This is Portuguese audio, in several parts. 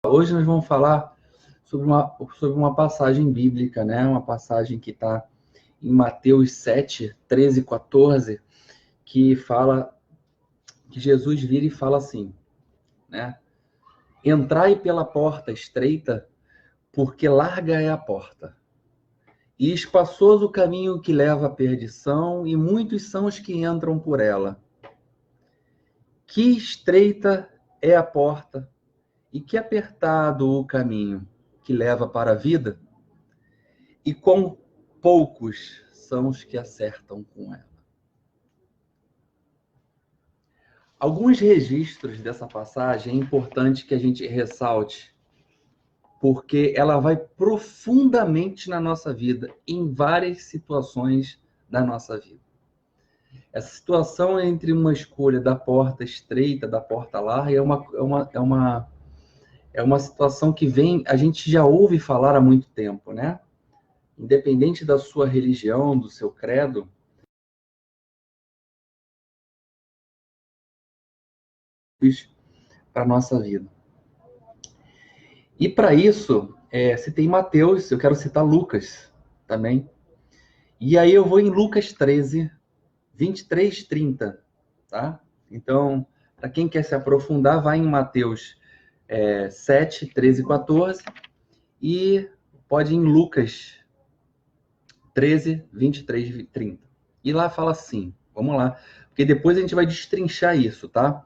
Hoje nós vamos falar sobre uma passagem bíblica, né? Uma passagem que está em Mateus 7, 13 e 14, que fala que Jesus vira e fala assim, né? Entrai pela porta estreita, porque larga é a porta, e espaçoso o caminho que leva à perdição, e muitos são os que entram por ela. Que estreita é a porta, e que apertado o caminho que leva para a vida, e quão poucos são os que acertam com ela. Alguns registros dessa passagem é importante que a gente ressalte, porque ela vai profundamente na nossa vida, em várias situações da nossa vida. Essa situação entre uma escolha da porta estreita, da porta larga, é uma situação que a gente já ouve falar há muito tempo, né? Independente da sua religião, do seu credo, para a nossa vida. E para isso, citei Mateus, eu quero citar Lucas também. E aí eu vou em Lucas 13, 23, 30, tá? Então, para quem quer se aprofundar, vai em Mateus 7, 13 e 14 e pode ir em Lucas 13, 23 e 30. E lá fala assim, vamos lá, porque depois a gente vai destrinchar isso, tá?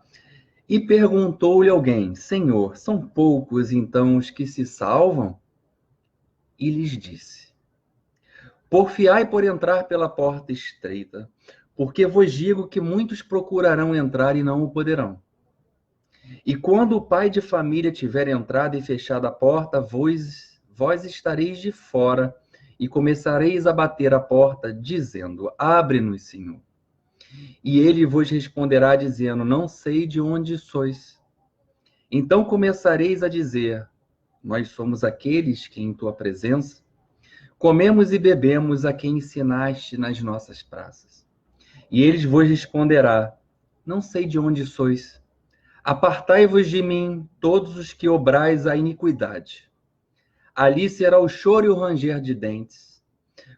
E perguntou-lhe alguém, Senhor, são poucos então os que se salvam? E lhes disse, porfiai por entrar pela porta estreita, porque vos digo que muitos procurarão entrar e não o poderão. E quando o pai de família tiver entrado e fechado a porta, vós estareis de fora e começareis a bater a porta, dizendo, abre-nos, Senhor. E ele vos responderá, dizendo, não sei de onde sois. Então começareis a dizer, nós somos aqueles que em tua presença comemos e bebemos a quem ensinaste nas nossas praças. E eles vos responderá, não sei de onde sois. Apartai-vos de mim, todos os que obrais a iniquidade. Ali será o choro e o ranger de dentes,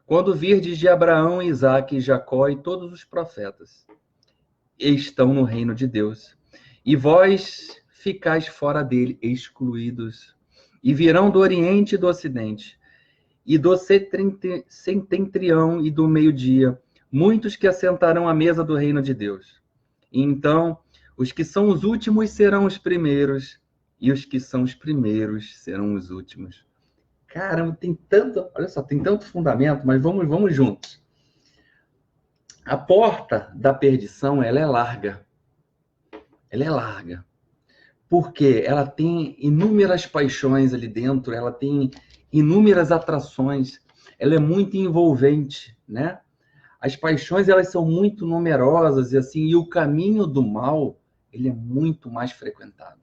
quando virdes de Abraão, Isaque, Jacó e todos os profetas estão no reino de Deus. E vós ficais fora dele, excluídos. E virão do Oriente e do Ocidente, e do setentrião e do meio-dia, muitos que assentarão à mesa do reino de Deus. E então, os que são os últimos serão os primeiros, e os que são os primeiros serão os últimos. Caramba, olha só, tem tanto fundamento, mas vamos juntos. A porta da perdição, ela é larga. Ela é larga. Porque ela tem inúmeras paixões ali dentro, ela tem inúmeras atrações, ela é muito envolvente, né? As paixões, elas são muito numerosas, e o caminho do mal, ele é muito mais frequentado.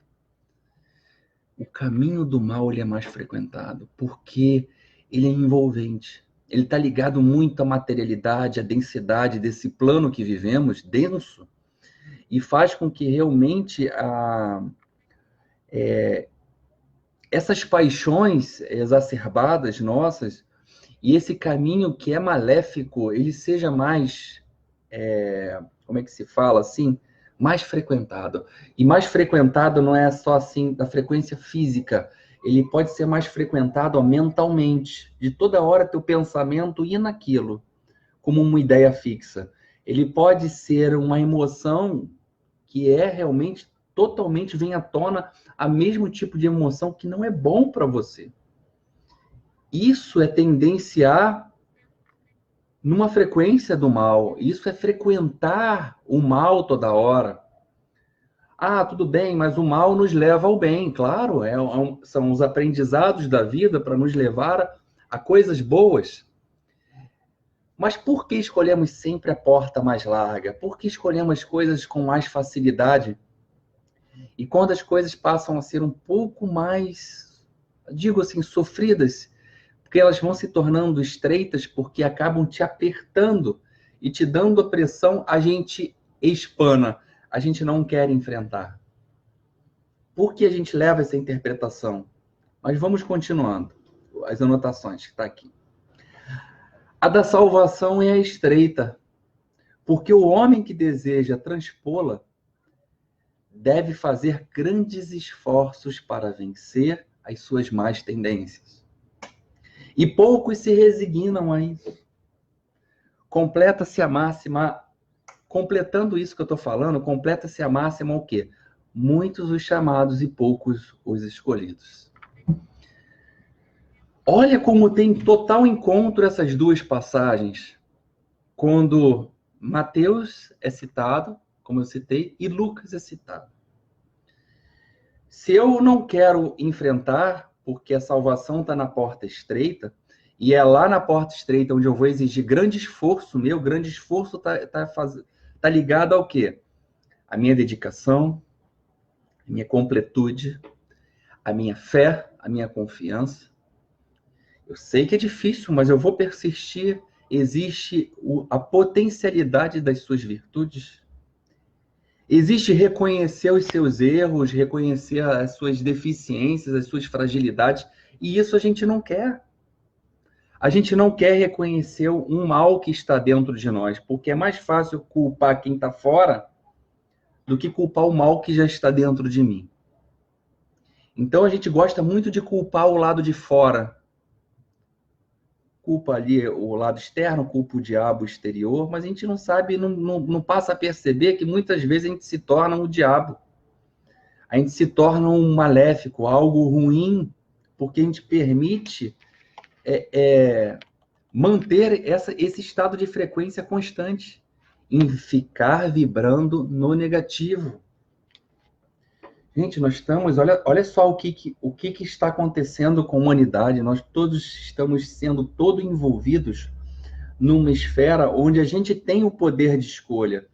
O caminho do mal, ele é mais frequentado, porque ele é envolvente. Ele está ligado muito à materialidade, à densidade desse plano que vivemos, denso, e faz com que realmente essas paixões exacerbadas nossas e esse caminho que é maléfico, ele seja mais, como é que se fala assim? Mais frequentado. E mais frequentado não é só assim da frequência física, ele pode ser mais frequentado mentalmente, de toda hora teu pensamento ir naquilo, como uma ideia fixa. Ele pode ser uma emoção que é realmente totalmente vem à tona a mesmo tipo de emoção que não é bom para você. Isso é tendenciar numa frequência do mal. Isso é frequentar o mal toda hora. Ah, tudo bem, mas o mal nos leva ao bem. Claro, são os aprendizados da vida para nos levar a coisas boas. Mas por que escolhemos sempre a porta mais larga? Por que escolhemos coisas com mais facilidade? E quando as coisas passam a ser um pouco mais, digo assim, sofridas, porque elas vão se tornando estreitas, porque acabam te apertando e te dando a pressão, a gente espana, a gente não quer enfrentar. por que a gente leva essa interpretação? Mas vamos continuando. As anotações que está aqui. A da salvação é estreita, porque o homem que deseja transpô-la deve fazer grandes esforços para vencer as suas más tendências. E poucos se resignam a isso. Completa-se a máxima, completando isso que eu estou falando, completa-se a máxima o quê? Muitos os chamados e poucos os escolhidos. Olha como tem total encontro essas duas passagens, quando Mateus é citado, como eu citei, e Lucas é citado. Se eu não quero enfrentar, porque a salvação está na porta estreita, e é lá na porta estreita onde eu vou exigir grande esforço meu, grande esforço tá ligado ao quê? A minha dedicação, a minha completude, a minha fé, a minha confiança. Eu sei que é difícil, mas eu vou persistir. Existe a potencialidade das suas virtudes. Existe reconhecer os seus erros, reconhecer as suas deficiências, as suas fragilidades. E isso a gente não quer. A gente não quer reconhecer um mal que está dentro de nós, porque é mais fácil culpar quem está fora do que culpar o mal que já está dentro de mim. Então a gente gosta muito de culpar o lado de fora. Culpa ali o lado externo, culpa o diabo exterior, mas a gente não sabe, não passa a perceber que muitas vezes a gente se torna um diabo. A gente se torna um maléfico, algo ruim, porque a gente permite manter esse estado de frequência constante, em ficar vibrando no negativo. Gente, nós estamos, olha só o que está acontecendo com a humanidade. Nós todos estamos sendo todos envolvidos numa esfera onde a gente tem o poder de escolha.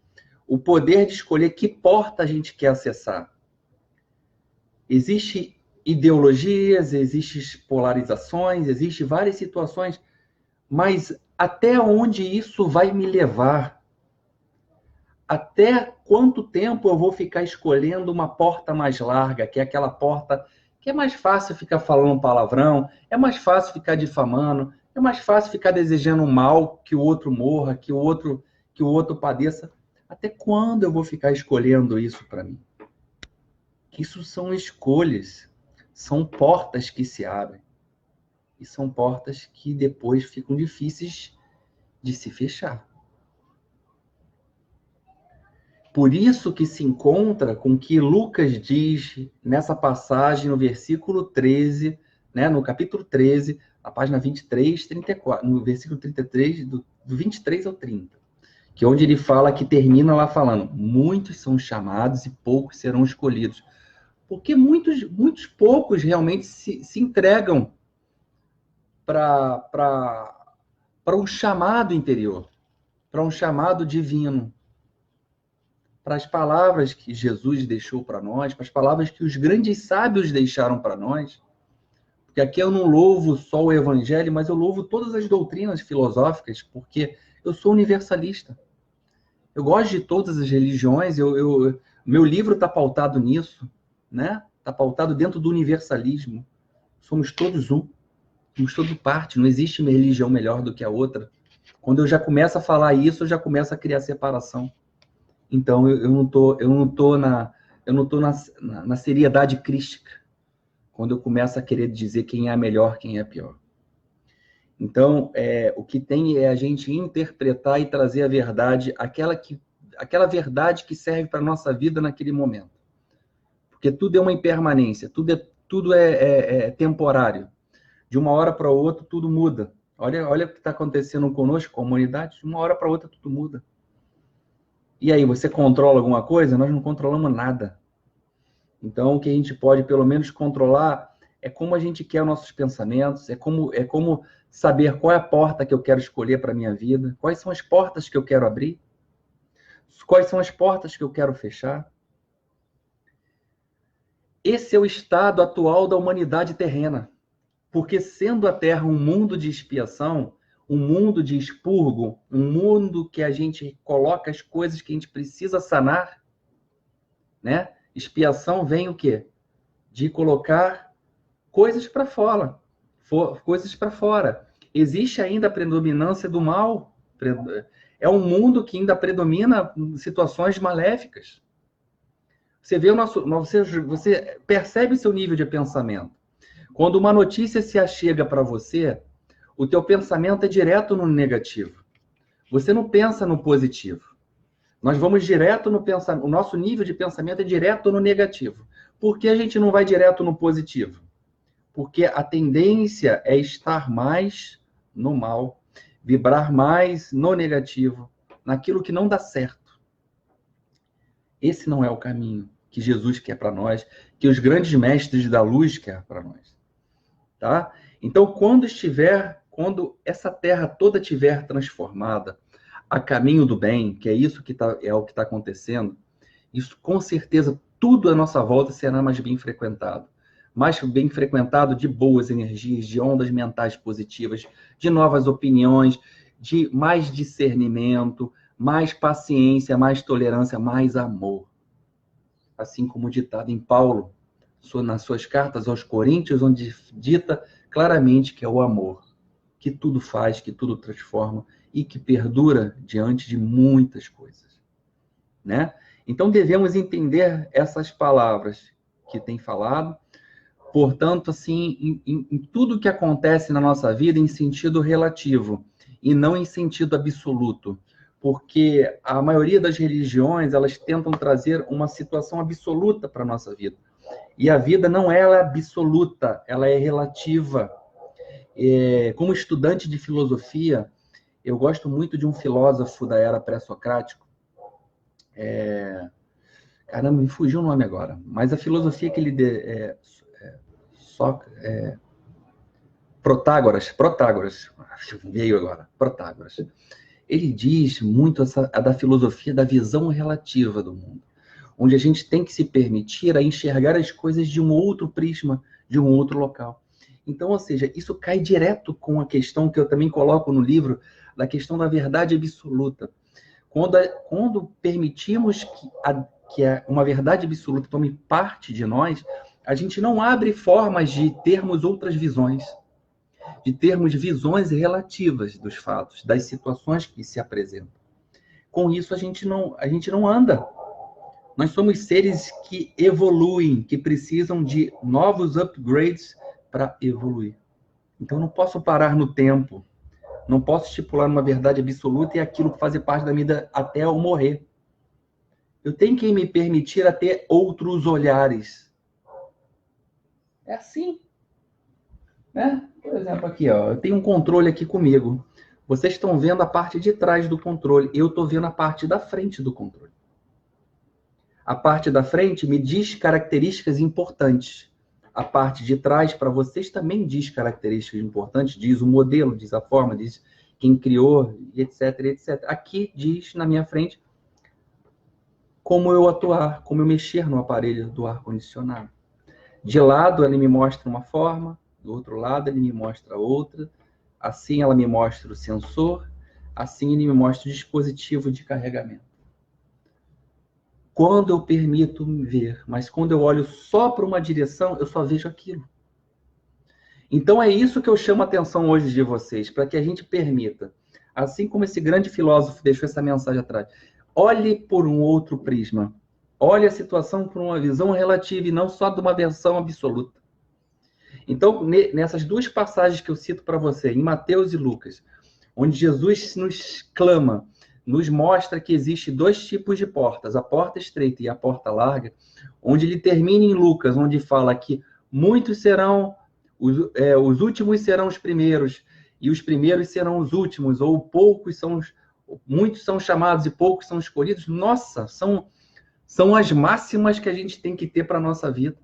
O poder de escolher que porta a gente quer acessar. Existem ideologias, existem polarizações, existem várias situações, mas até onde isso vai me levar? Até quanto tempo eu vou ficar escolhendo uma porta mais larga, que é aquela porta que é mais fácil ficar falando palavrão, é mais fácil ficar difamando, é mais fácil ficar desejando mal, que o outro morra, que o outro padeça. Até quando eu vou ficar escolhendo isso para mim? Isso são escolhas, são portas que se abrem. E são portas que depois ficam difíceis de se fechar. Por isso que se encontra com o que Lucas diz nessa passagem, no versículo 13, né, no capítulo 13, na página 23, 34, no versículo 33, do 23 ao 30, que é onde ele fala, que termina lá falando, muitos são chamados e poucos serão escolhidos. Porque muitos poucos realmente se entregam para um chamado interior, para um chamado divino, para as palavras que Jesus deixou para nós, para as palavras que os grandes sábios deixaram para nós. Porque aqui eu não louvo só o evangelho, mas eu louvo todas as doutrinas filosóficas, porque eu sou universalista. Eu gosto de todas as religiões, meu livro está pautado nisso, né? Está pautado dentro do universalismo. Somos todos um, somos todos parte, não existe uma religião melhor do que a outra. Quando eu já começo a falar isso, eu já começo a criar separação. Então, eu não tô na seriedade crística, quando eu começo a querer dizer quem é melhor, quem é pior. Então, o que tem é a gente interpretar e trazer a verdade, aquela verdade que serve para a nossa vida naquele momento. Porque tudo é uma impermanência, tudo é temporário. De uma hora para outra, tudo muda. Olha o que está acontecendo conosco, com a humanidade, de uma hora para outra, tudo muda. E aí, você controla alguma coisa? Nós não controlamos nada. Então, o que a gente pode, pelo menos, controlar é como a gente quer os nossos pensamentos, é como saber qual é a porta que eu quero escolher para a minha vida, quais são as portas que eu quero abrir, quais são as portas que eu quero fechar. Esse é o estado atual da humanidade terrena. Porque sendo a Terra um mundo de expiação, um mundo de expurgo, um mundo que a gente coloca as coisas que a gente precisa sanar, né? Expiação vem o quê? de colocar coisas para fora, coisas para fora. Existe ainda a predominância do mal. É um mundo que ainda predomina situações maléficas. Você vê você percebe seu nível de pensamento. Quando uma notícia se achega para você, o teu pensamento é direto no negativo. Você não pensa no positivo. Nós vamos direto no pensamento. O nosso nível de pensamento é direto no negativo. Por que a gente não vai direto no positivo? Porque a tendência é estar mais no mal, vibrar mais no negativo, naquilo que não dá certo. Esse não é o caminho que Jesus quer para nós, que os grandes mestres da luz querem para nós. Tá? Então, quando essa terra toda estiver transformada a caminho do bem, que é isso que é o que está acontecendo, isso com certeza tudo à nossa volta será mais bem frequentado de boas energias, de ondas mentais positivas, de novas opiniões, de mais discernimento, mais paciência, mais tolerância, mais amor. Assim como ditado em Paulo, nas suas cartas aos Coríntios, onde dita claramente que é o amor, que tudo faz, que tudo transforma e que perdura diante de muitas coisas, né? Então devemos entender essas palavras que tem falado, portanto, assim, em tudo que acontece na nossa vida em sentido relativo e não em sentido absoluto, porque a maioria das religiões, elas tentam trazer uma situação absoluta para a nossa vida. E a vida não é absoluta, ela é relativa. Como estudante de filosofia, eu gosto muito de um filósofo da era pré-socrático. Caramba, me fugiu o nome agora. Mas a filosofia que ele... Protágoras, veio agora, Protágoras. Ele diz muito da filosofia da visão relativa do mundo, onde a gente tem que se permitir a enxergar as coisas de um outro prisma, de um outro local. Então, ou seja, isso cai direto com a questão que eu também coloco no livro, da questão da verdade absoluta. Quando permitimos que uma verdade absoluta tome parte de nós, a gente não abre formas de termos outras visões, de termos visões relativas dos fatos, das situações que se apresentam. Com isso, a gente não anda. Nós somos seres que evoluem, que precisam de novos upgrades para evoluir. Então, eu não posso parar no tempo, não posso estipular uma verdade absoluta e aquilo fazer parte da minha vida até eu morrer. Eu tenho que me permitir a ter outros olhares. É assim. Né? Por exemplo, aqui, ó, eu tenho um controle aqui comigo. Vocês estão vendo a parte de trás do controle. Eu estou vendo a parte da frente do controle. A parte da frente me diz características importantes. A parte de trás, para vocês, também diz características importantes. Diz o modelo, diz a forma, diz quem criou, etc, etc. Aqui diz, na minha frente, como eu atuar, como eu mexer no aparelho do ar-condicionado. De lado, ele me mostra uma forma. Do outro lado, ele me mostra outra. Assim, ela me mostra o sensor. Assim, ele me mostra o dispositivo de carregamento. Quando eu permito me ver, mas quando eu olho só para uma direção, eu só vejo aquilo. Então, é isso que eu chamo a atenção hoje de vocês, para que a gente permita, assim como esse grande filósofo deixou essa mensagem atrás, olhe por um outro prisma. Olhe a situação por uma visão relativa e não só de uma versão absoluta. Então, nessas duas passagens que eu cito para você, em Mateus e Lucas, onde Jesus nos clama, nos mostra que existe dois tipos de portas, a porta estreita e a porta larga, onde ele termina em Lucas, onde fala que muitos serão, os últimos serão os primeiros, e os primeiros serão os últimos, ou muitos são chamados e poucos são escolhidos. Nossa, são as máximas que a gente tem que ter para a nossa vida.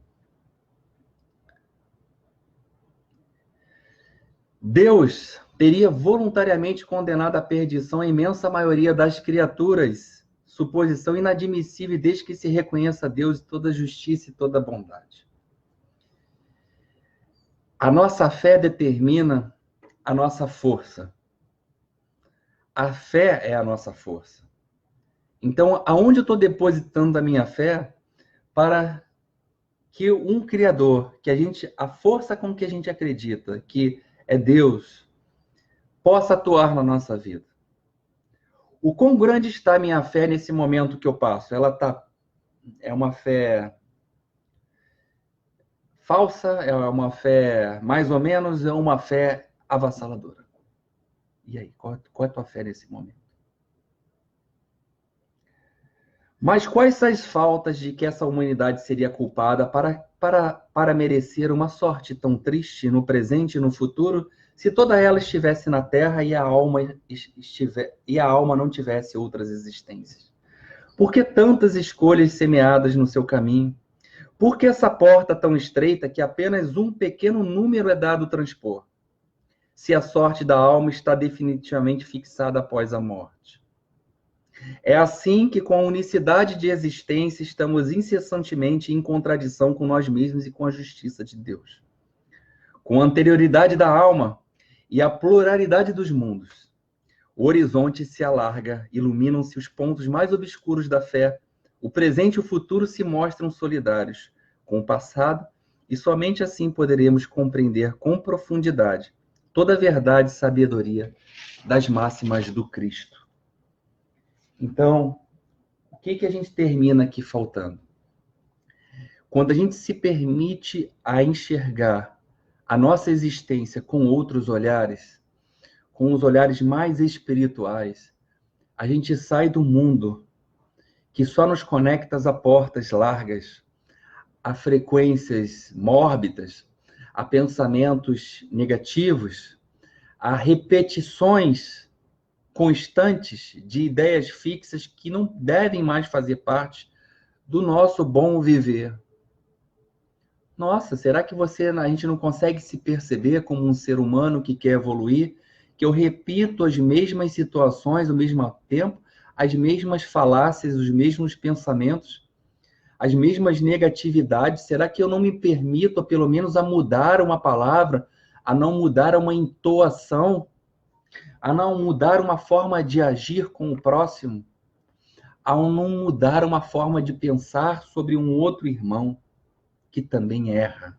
Deus teria voluntariamente condenado à perdição a imensa maioria das criaturas, suposição inadmissível desde que se reconheça a Deus toda a justiça e toda a bondade. A nossa fé determina a nossa força. A fé é a nossa força. Então, aonde eu estou depositando a minha fé para que um Criador, a força com que a gente acredita, que é Deus, possa atuar na nossa vida. O quão grande está a minha fé nesse momento que eu passo? É uma fé falsa? É uma fé mais ou menos? É uma fé avassaladora? E aí, qual é a tua fé nesse momento? Mas quais são as faltas de que essa humanidade seria culpada para merecer uma sorte tão triste no presente e no futuro, se toda ela estivesse na Terra e a alma não tivesse outras existências? Por que tantas escolhas semeadas no seu caminho? Por que essa porta tão estreita que apenas um pequeno número é dado transpor, se a sorte da alma está definitivamente fixada após a morte? É assim que, com a unicidade de existência, estamos incessantemente em contradição com nós mesmos e com a justiça de Deus. Com a anterioridade da alma e a pluralidade dos mundos, o horizonte se alarga, iluminam-se os pontos mais obscuros da fé, o presente e o futuro se mostram solidários com o passado, e somente assim poderemos compreender com profundidade toda a verdade e sabedoria das máximas do Cristo. Então, o que a gente termina aqui faltando? Quando a gente se permite a enxergar a nossa existência com outros olhares, com os olhares mais espirituais, a gente sai do mundo que só nos conecta a portas largas, a frequências mórbidas, a pensamentos negativos, a repetições constantes de ideias fixas que não devem mais fazer parte do nosso bom viver. Nossa, será que a gente não consegue se perceber como um ser humano que quer evoluir, que eu repito as mesmas situações ao mesmo tempo, as mesmas falácias, os mesmos pensamentos, as mesmas negatividades? Será que eu não me permito, pelo menos, a mudar uma palavra, a não mudar uma entoação, a não mudar uma forma de agir com o próximo, a não mudar uma forma de pensar sobre um outro irmão que também erra?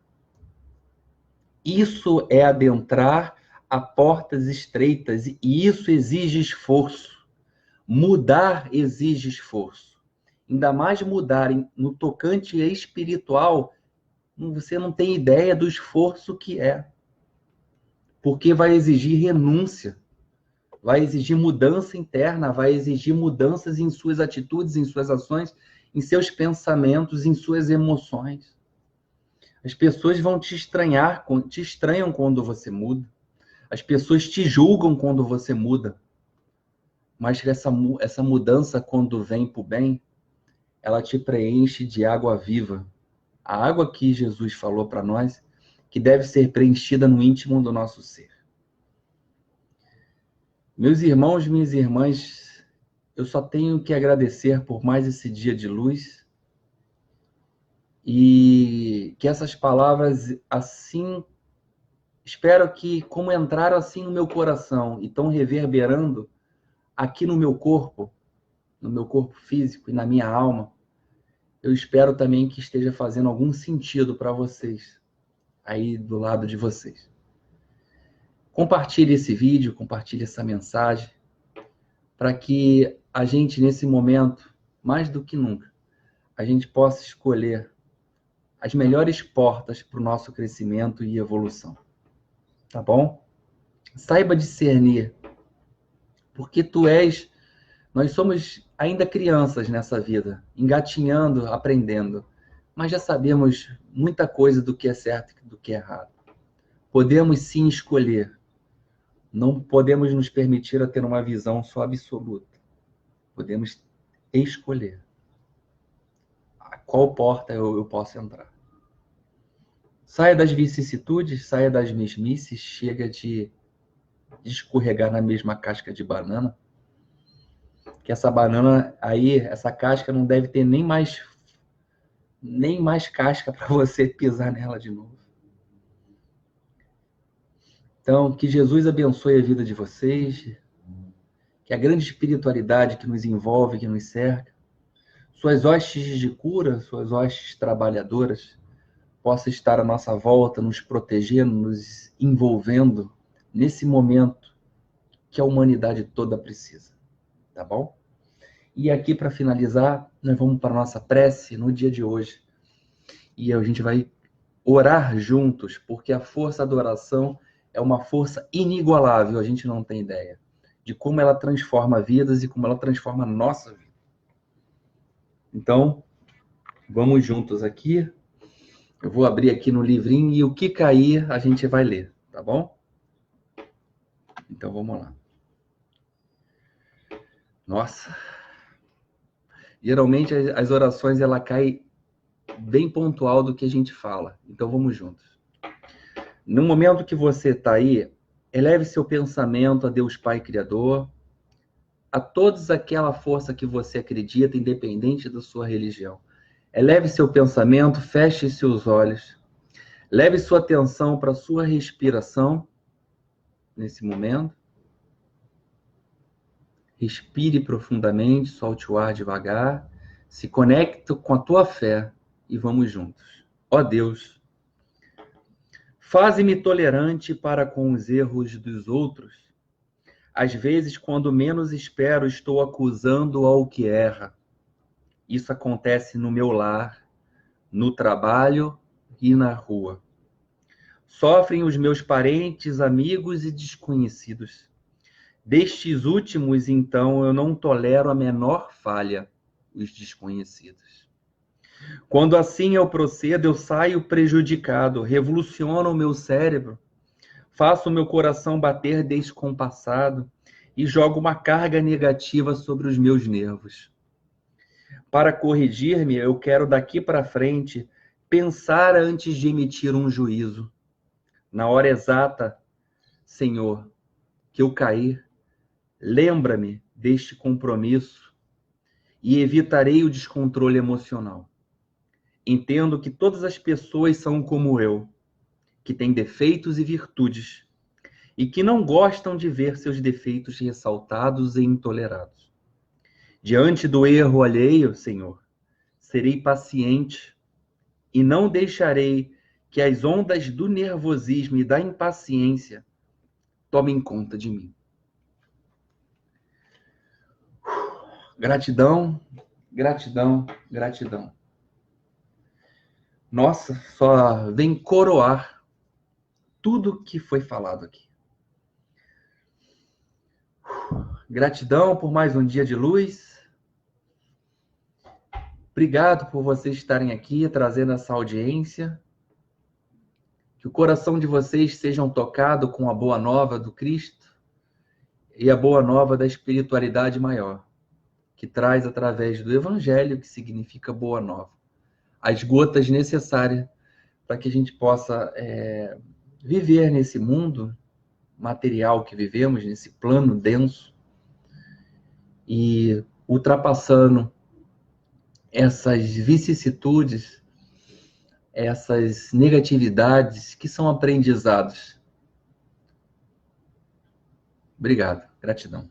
Isso é adentrar a portas estreitas, e isso exige esforço. Mudar exige esforço. Ainda mais mudar no tocante espiritual, você não tem ideia do esforço que é. Porque vai exigir renúncia, vai exigir mudança interna, vai exigir mudanças em suas atitudes, em suas ações, em seus pensamentos, em suas emoções. As pessoas vão te estranham quando você muda. As pessoas te julgam quando você muda. Mas essa mudança, quando vem para o bem, ela te preenche de água viva. A água que Jesus falou para nós, que deve ser preenchida no íntimo do nosso ser. Meus irmãos, minhas irmãs, eu só tenho que agradecer por mais esse dia de luz, e que essas palavras, assim, espero que, como entraram assim no meu coração e estão reverberando aqui no meu corpo físico e na minha alma, eu espero também que esteja fazendo algum sentido para vocês, aí do lado de vocês. Compartilhe esse vídeo, compartilhe essa mensagem, para que a gente, nesse momento, mais do que nunca, a gente possa escolher as melhores portas para o nosso crescimento e evolução. Tá bom? Saiba discernir, porque nós somos ainda crianças nessa vida, engatinhando, aprendendo, mas já sabemos muita coisa do que é certo e do que é errado. Podemos sim escolher, não podemos nos permitir a ter uma visão só absoluta. Podemos escolher a qual porta eu posso entrar. Saia das vicissitudes, saia das mesmices, chega de escorregar na mesma casca de banana, que essa banana aí, essa casca não deve ter nem mais casca para você pisar nela de novo. Então, que Jesus abençoe a vida de vocês, que a grande espiritualidade que nos envolve, que nos cerca, suas hostes de cura, suas hostes trabalhadoras, possa estar à nossa volta, nos protegendo, nos envolvendo nesse momento que a humanidade toda precisa, tá bom? E aqui, para finalizar, nós vamos para a nossa prece no dia de hoje. E a gente vai orar juntos, porque a força da oração é uma força inigualável, a gente não tem ideia de como ela transforma vidas e como ela transforma a nossa vida. Então, vamos juntos aqui. Eu vou abrir aqui no livrinho e o que cair a gente vai ler, tá bom? Então, vamos lá. Nossa! Geralmente as orações ela cai bem pontual do que a gente fala. Então, vamos juntos. No momento que você está aí, eleve seu pensamento a Deus Pai Criador, a todos aquela força que você acredita, independente da sua religião. Eleve seu pensamento, feche seus olhos, leve sua atenção para a sua respiração nesse momento. Respire profundamente, solte o ar devagar, se conecte com a tua fé e vamos juntos. Ó Deus, faze-me tolerante para com os erros dos outros. Às vezes, quando menos espero, estou acusando ao que erra. Isso acontece no meu lar, no trabalho e na rua. Sofrem os meus parentes, amigos e desconhecidos. Destes últimos, então, eu não tolero a menor falha, os desconhecidos. Quando assim eu procedo, eu saio prejudicado, revoluciono o meu cérebro, faço o meu coração bater descompassado e jogo uma carga negativa sobre os meus nervos. Para corrigir-me, eu quero daqui para frente pensar antes de emitir um juízo. Na hora exata, Senhor, que eu cair, lembra-me deste compromisso e evitarei o descontrole emocional. Entendo que todas as pessoas são como eu, que têm defeitos e virtudes, e que não gostam de ver seus defeitos ressaltados e intolerados. Diante do erro alheio, Senhor, serei paciente e não deixarei que as ondas do nervosismo e da impaciência tomem conta de mim. Gratidão, gratidão, gratidão. Nossa, só vem coroar tudo que foi falado aqui. Gratidão por mais um dia de luz. Obrigado por vocês estarem aqui, trazendo essa audiência. Que o coração de vocês sejam tocado com a boa nova do Cristo e a boa nova da espiritualidade maior, que traz através do Evangelho, que significa boa nova, as gotas necessárias para que a gente possa viver nesse mundo material que vivemos, nesse plano denso, e ultrapassando essas vicissitudes, essas negatividades que são aprendizados. Obrigado, gratidão.